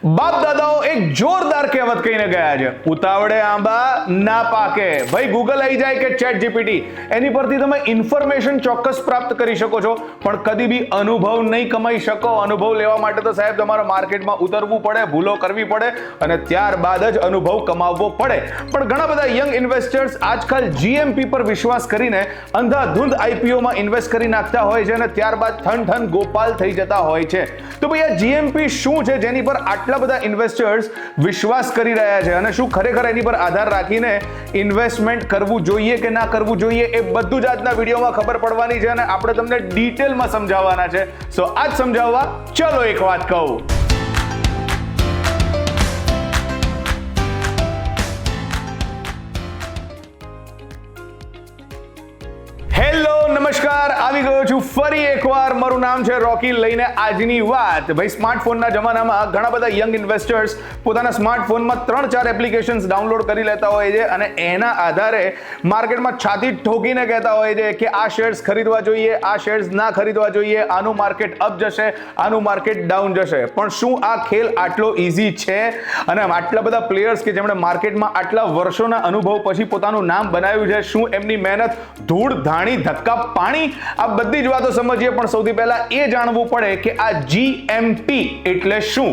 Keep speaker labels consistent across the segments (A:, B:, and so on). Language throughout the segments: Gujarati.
A: બાપ દાદાઓ એક જોરદાર કહેવત કહીને ગયા છે, ઉતાવળે આંબા ના પાકે. ભાઈ ગૂગલ આવી જાય કે ચેટ જીપીટી, એની પરથી તમે ઇન્ફોર્મેશન ચોક્કસ પ્રાપ્ત કરી શકો છો, પણ કદી બી અનુભવ નહીં કમાઈ શકો. અનુભવ લેવા માટે તો સાહેબ તમારે માર્કેટમાં ઉતરવું પડે, ભૂલો કરવી પડે અને ત્યારબાદ જ અનુભવ કમાવવો પડે. પણ ઘણા બધા યંગ ઇન્વેસ્ટર્સ આજકાલ જીએમપી પર વિશ્વાસ કરીને અંધાધૂંધ આઈપીઓમાં ઇન્વેસ્ટ કરી નાખતા હોય છે અને ત્યારબાદ થન ગોપાલ થઈ જતા હોય છે. તો ભાઈ આ જીએમપી શું છે જેની પર આટલા બધા ઇન્વેસ્ટર્સ વિશ્વાસ કરી રહ્યા છે, અને શું ખરેખર એની પર આધાર રાખીને ઇન્વેસ્ટમેન્ટ કરવું જોઈએ કે ના કરવું જોઈએ, એ બધું જ આજના વિડીયોમાં ખબર પડવાની છે અને આપણે તમને ડિટેલમાં સમજાવવાના છે. સો આજ સમજાવવા ચલો એક વાત કહું. હેલો નમસ્કાર, આવી ગયો છું ફરી એકવાર. મારું નામ છે રોકી, લઈને આજની વાત. ભાઈ સ્માર્ટફોનના જમાનામાં ઘણા બધા યંગ ઇન્વેસ્ટર્સ પોતાના સ્માર્ટફોનમાં 3-4 એપ્લિકેશન્સ ડાઉનલોડ કરી લેતા હોય છે અને એના આધારે માર્કેટમાં છાતી ઠોકીને કહેતા હોય છે કે આ શેર્સ ખરીદવા જોઈએ, આ શેર્સ ના ખરીદવા જોઈએ, આનું માર્કેટ અપ જશે, આનું માર્કેટ ડાઉન જશે. પણ શું આ ખેલ આટલો ઇઝી છે? અને આટલા બધા પ્લેયર્સ કે જેમણે માર્કેટમાં આટલા વર્ષોના અનુભવ પછી પોતાનું નામ બનાવ્યું છે, શું એમની મહેનત ધૂળ ધાણી ધક્કા પાણી? આ બધી જ વાતો સમજીએ, પણ સૌથી પહેલા એ જાણવું પડે કે આ જીએમપી એટલે શું.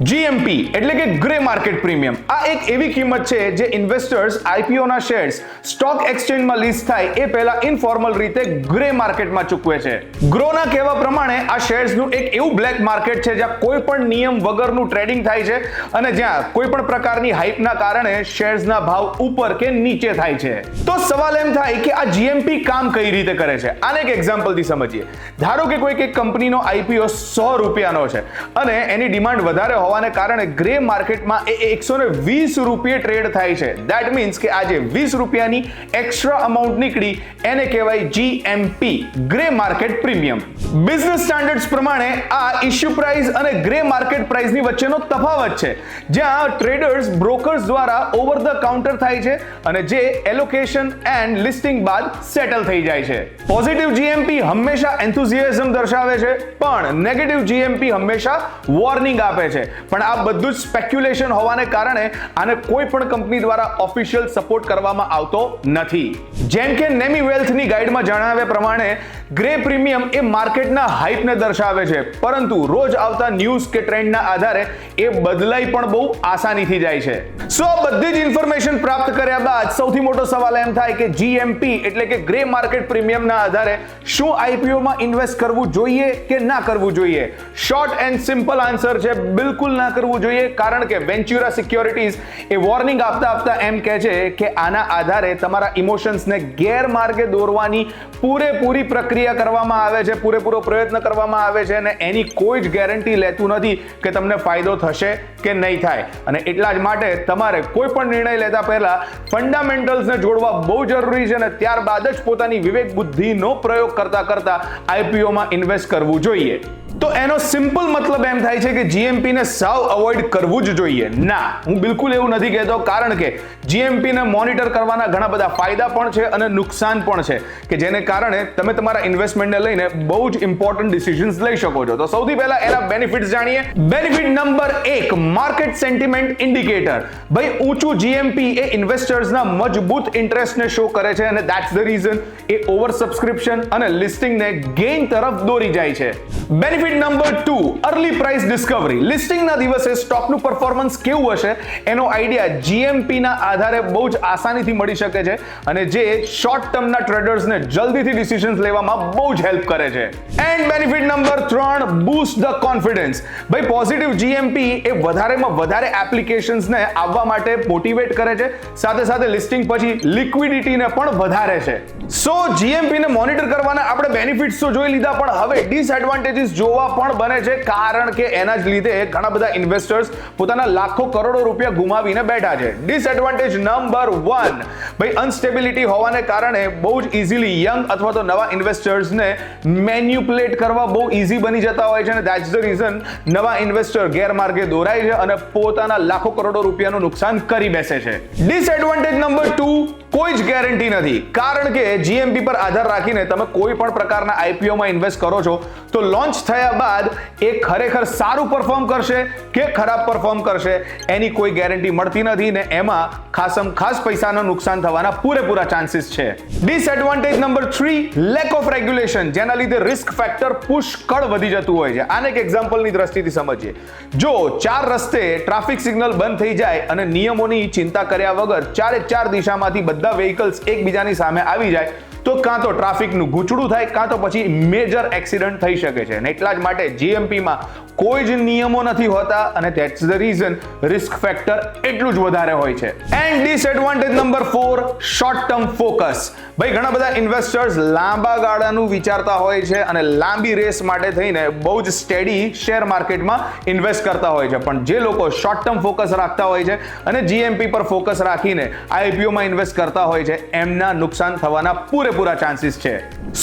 A: જીએમપી એટલે કે ગ્રે માર્કેટ પ્રીમિયમ. આ એક એવી કિંમત છે જે ઇન્વેસ્ટર્સ આઈપીઓ ના શેર્સ સ્ટોક એક્સચેન્જમાં લિસ્ટ થાય એ પહેલા ઇનફોર્મલ રીતે ગ્રે માર્કેટમાં ચૂકવે છે. ગ્રોના કહેવા પ્રમાણે આ શેર્સનું એક એવું બ્લેક માર્કેટ છે જ્યાં કોઈ પણ નિયમ વગરનું ટ્રેડિંગ થાય છે અને જ્યાં કોઈ પણ પ્રકારની હાઇપના કારણે શેર્સના ભાવ ઉપર કે નીચે થાય છે. તો સવાલ એમ થાય કે આ જીએમપી કામ કઈ રીતે કરે છે? આને એક એક્ઝામ્પલથી સમજીએ. ધારો કે કોઈક એક કંપનીનો આઈપીઓ 100 રૂપિયાનો છે અને એની ડિમાન્ડ વધારે હોવાને કારણે ગ્રે માર્કેટમાં એ 120 રૂપિયે ટ્રેડ થાય છે. ધેટ મીન્સ કે આજે 20 રૂપિયાની એક્સ્ટ્રા અમાઉન્ટ નીકળી, એને કહેવાય GMP, grey market premium. Business standards પ્રમાણે આ ઇશ્યુ પ્રાઇસ અને ગ્રે માર્કેટ પ્રાઇસની વચ્ચેનો તફાવત છે, જ્યાં ટ્રેડર્સ બ્રોકર્સ દ્વારા ઓવર ધ કાઉન્ટર થાય છે અને જે એલોકેશન એન્ડ લિસ્ટિંગ બાદ સેટલ થઈ જાય છે. પોઝિટિવ જીએમપી હંમેશા એન્થુઝિયાઝમ દર્શાવે છે, પણ નેગેટિવ જીએમપી હંમેશા વોર્નિંગ આપે છે. પણ આ બધું જ સ્પેક્યુલેશન હોવાને કારણે આને કોઈ પણ કંપની દ્વારા ઓફિશિયલ સપોર્ટ કરવામાં આવતો નથી. જેમ કે નેમી વેલ્થની ગાઈડમાં જણાવ્યા પ્રમાણે ગ્રે પ્રીમિયમ એ માર્કેટના હાઇપને દર્શાવે છે, પરંતુ રોજ આવતા ન્યૂઝ કે ટ્રેન્ડના આધારે એ બદલાઈ પણ બહુ આસાનીથી જાય છે. સો બધી જ ઇન્ફોર્મેશન પ્રાપ્ત કર્યા બાદ સૌથી મોટો સવાલ એમ થાય કે જીએમપી એટલે કે ગ્રે માર્કેટ પ્રીમિયમના આધારે શું આઈપીઓમાં ઇન્વેસ્ટ કરવું જોઈએ કે ના કરવું જોઈએ? શોર્ટ એન્ડ સિમ્પલ આન્સર છે, બિલકુલ ના કરવું જોઈએ. કારણ કે વેન્ચ્યુરા સિક્યોરિટીઝ એ વોર્નિંગ આપતા એમ કહે છે કે આના આધારે તમારા ઇમોશન્સને ગેરમાર્ગે દોરવાની પૂરેપૂરી પ્રક્રિયા કરવામાં આવે છે, પૂરેપૂરો પ્રયત્ન કરવામાં આવે છે અને એની કોઈ જ ગેરંટી લેતું નથી કે તમને ફાયદો થશે કે નહીં થાય. અને એટલા જ માટે તમારે કોઈ પણ નિર્ણય લેતા પહેલા ફંડામેન્ટલ્સને જોડવા બહુ જરૂરી છે અને ત્યારબાદ જ પોતાની વિવેક બુદ્ધિનો પ્રયોગ કરતા આઈપીઓમાં ઇન્વેસ્ટ કરવું જોઈએ. તો એનો સિમ્પલ મતલબ એમ થાય છે કે જીએમપી ને સાવ અવોઇડ કરવું જ જોઈએ? ના, હું બિલકુલ એવું નથી કહેતો, કારણ કે જીએમપી ને મોનિટર કરવાના ઘણા બધા ફાયદા પણ છે અને નુકસાન પણ છે કે જેને કારણે તમે તમારા ઇન્વેસ્ટમેન્ટને લઈને બહુ જ ઇમ્પોર્ટન્ટ ડિસિઝન્સ લઈ શકો છો. તો સૌથી પહેલા એના બેનિફિટ્સ જાણીએ. Benefit number 1, market sentiment indicator. ભાઈ ઊંચું જીએમપી એ ઇન્વેસ્ટર્સના મજબૂત ઇન્ટરેસ્ટને શો કરે છે અને ધેટ્સ ધ રીઝન એ ઓવર સબસ્ક્રિપ્શન અને લિસ્ટિંગને ગેઇન તરફ દોરી જાય છે. Benefit number 2, early price discovery. લિસ્ટિંગના દિવસે સ્ટોકનું પરફોર્મન્સ કેવું હશે એનો આઈડિયા જીએમપી ના આધારે બહુ જ આસાનીથી મળી શકે છે અને જે શોર્ટ ટર્મના ટ્રેડર્સને જલ્દીથી ડિસિઝન્સ લેવામાં બહુ જ હેલ્પ કરે છે. And benefit number 3, boost the confidence. ભાઈ પોઝિટિવ જીએમપી એ વધારેમાં વધારે એપ્લિકેશન્સને આવવા માટે મોટિવેટ કરે છે, સાથે લિસ્ટિંગ પછી લિક્વિડિટીને પણ વધારે છે. સો જીએમપી ને મોનિટર કરવાના આપણે બેનિફિટ્સ તો જોઈ લીધા, પણ હવે ડિસએડવાન્ટેજીસ જોવા પણ બને છે, કારણ કે એના જ લીધે ઘણા બધા ઇન્વેસ્ટર્સ પોતાના લાખો કરોડો રૂપિયા ગુમાવીને બેઠા છે. ડિસએડવાન્ટેજ નંબર 1, ભાઈ અનસ્ટેબિલિટી હોવાને કારણે બહુ જ ઇઝીલી યંગ અથવા તો નવા ઇન્વેસ્ટર્સને મેન્યુપ્યુલેટ કરવા બહુ ઇઝી બની જતા હોય છે અને ધેટ્સ ધ રીઝન નવા ઇન્વેસ્ટર ગેરમાર્ગે દોરાય છે અને પોતાના લાખો કરોડો રૂપિયાનું નુકસાન કરી બેસે છે. ડિસએડવાન્ટેજ નંબર 2, કોઈ જ ગેરંટી નથી, કારણ કે જીએમપી પર આધાર રાખીને તમે કોઈ પણ પ્રકારના આઈપીઓમાં ઇન્વેસ્ટ કરો છો તો લોન્ચ થયા બાદ એ ખરેખર સારું પરફોર્મ કરશે કે ખરાબ પરફોર્મ કરશે એની કોઈ ગેરંટી મળતી નથી ને એમાં ખાસ પૈસાનું નુકસાન થવાના પૂરેપૂરા ચાન્સીસ છે. Disadvantage number 3, lack of regulation, જેના લીધે રિસ્ક ફેક્ટર પુષ્કળ વધી જતું હોય છે. આને એક એક્ઝામ્પલની દ્રષ્ટિથી સમજીએ. જો 4 રસ્તે ટ્રાફિક સિગ્નલ બંધ થઈ જાય અને નિયમોની ચિંતા કર્યા વગર 4 દિશામાંથી બધા વ્હીકલ્સ એકબીજાની સામે આવી જાય તો કાં તો ટ્રાફિકનું ગૂંચળું થાય કાં તો પછી મેજર એક્સિડન્ટ થઈ શકે છે. અને એટલા જ માટે જીએમપીમાં કોઈ જ નિયમો નથી હોતા અને that's the reason risk factor એટલું જ વધારે હોય છે. And disadvantage number 4, short term focus. ભાઈ ઘણા બધા ઇન્વેસ્ટર્સ લાંબા ગાળાનું વિચારતા હોય છે અને લાંબી રેસ માટે થઈને બહુ જ સ્ટેડી શેર માર્કેટમાં ઇન્વેસ્ટ કરતા હોય છે, પણ જે લોકો શોર્ટ ટર્મ ફોકસ રાખતા હોય છે અને જીએમપી પર ફોકસ રાખીને આઈપીઓમાં ઇન્વેસ્ટ કરતા હોય છે એમના નુકસાન થવાના પૂરેપૂરા ચાન્સીસ છે.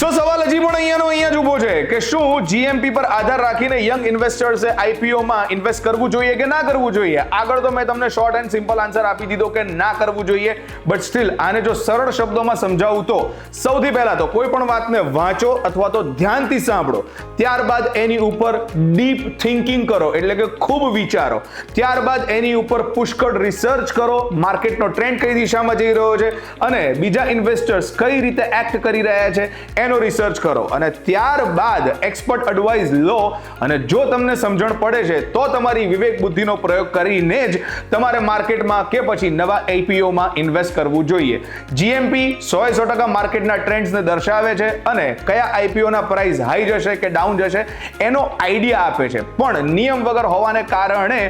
A: સો સવાલ હજી પણ અહીંયા જ ઊભો છે કે શું જીએમપી પર આધાર રાખીને યંગ ઇન્વેસ્ટર્સે આઈપીઓમાં ઇન્વેસ્ટ કરવું જોઈએ કે ના કરવું જોઈએ? આગળ તો મેં તમને શોર્ટ એન્ડ સિમ્પલ આન્સર આપી દીધો કે ના કરવું જોઈએ, બટ સ્ટીલ આને જો સરળ શબ્દોમાં સમજાવું તો સૌથી પહેલા તો કોઈ પણ વાતને વાંચો અથવા તો ધ્યાનથી સાંભળો, ત્યારબાદ એની ઉપર ડીપ થિંકિંગ કરો એટલે કે ખૂબ વિચારો, ત્યારબાદ એની ઉપર પુષ્કળ રિસર્ચ કરો, માર્કેટનો ટ્રેન્ડ કઈ દિશામાં જઈ રહ્યો છે અને બીજા ઇન્વેસ્ટર્સ કઈ રીતે એક્ટ કરી રહ્યા છે એનો રિસર્ચ કરો અને ત્યારબાદ એક્સપર્ટ એડવાઇસ લો. અને જો તમને સમજણ પડે છે તો તમારી વિવેક બુદ્ધિનો પ્રયોગ કરીને જ તમારે માર્કેટમાં કે પછી નવા આઈપીઓમાં ઇન્વેસ્ટ કરવું જોઈએ. જીએમપી 100% માર્કેટના ટ્રેન્ડ્સને દર્શાવે છે અને કયા આઈપીઓના પ્રાઇસ હાઈ જશે કે ડાઉન જશે એનો આઈડિયા આપે છે, પણ નિયમ વગર હોવાને કારણે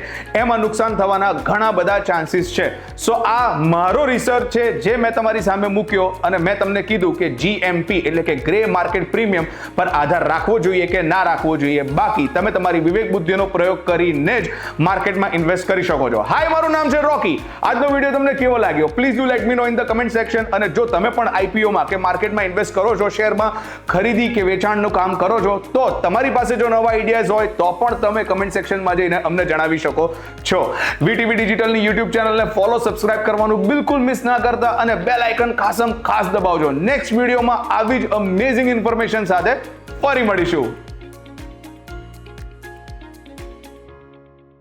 A: એમાં નુકસાન થવાના ઘણા બધા ચાન્સીસ છે. સો આ મારો રિસર્ચ છે જે મેં તમારી સામે મૂક્યો અને મેં તમને કીધું કે જીએમપી એટલે કે ગ્રે માર્કેટ પ્રીમિયમ પર આધાર રાખવો જોઈએ કે ના રાખવો જોઈએ. બાકી તમે તમારી વિવેક બુદ્ધિનો પ્રયોગ કરીને જ માર્કેટમાં ઇન્વેસ્ટ કરી શકો છો. હાય, મારું નામ છે રોકી. આજનો વિડીયો તમને કેવો લાગ્યો please do let me no in the comment section. અને જો તમે પણ આઈપીઓમાં કે માર્કેટમાં ઇન્વેસ્ટ કરો છો, શેરમાં ખરીદી કે વેચાણનું કામ કરો છો, તો તમારી પાસે જો નવા આઈડિયાઝ હોય તો પણ તમે કમેન્ટ સેક્શનમાં જઈને અમને જણાવી શકો છો. વીટીવી ડિજિટલની યુટ્યુબ ચેનલને ફોલો, સબસ્ક્રાઇબ કરવાનું બિલકુલ મિસ ના કરતા અને બેલ આઇકન ખાસ દબાવજો. નેક્સ્ટ વિડીયોમાં આવી જ અમેઝિંગ ઇન્ફોર્મેશન સાથે ફરી મળીશું.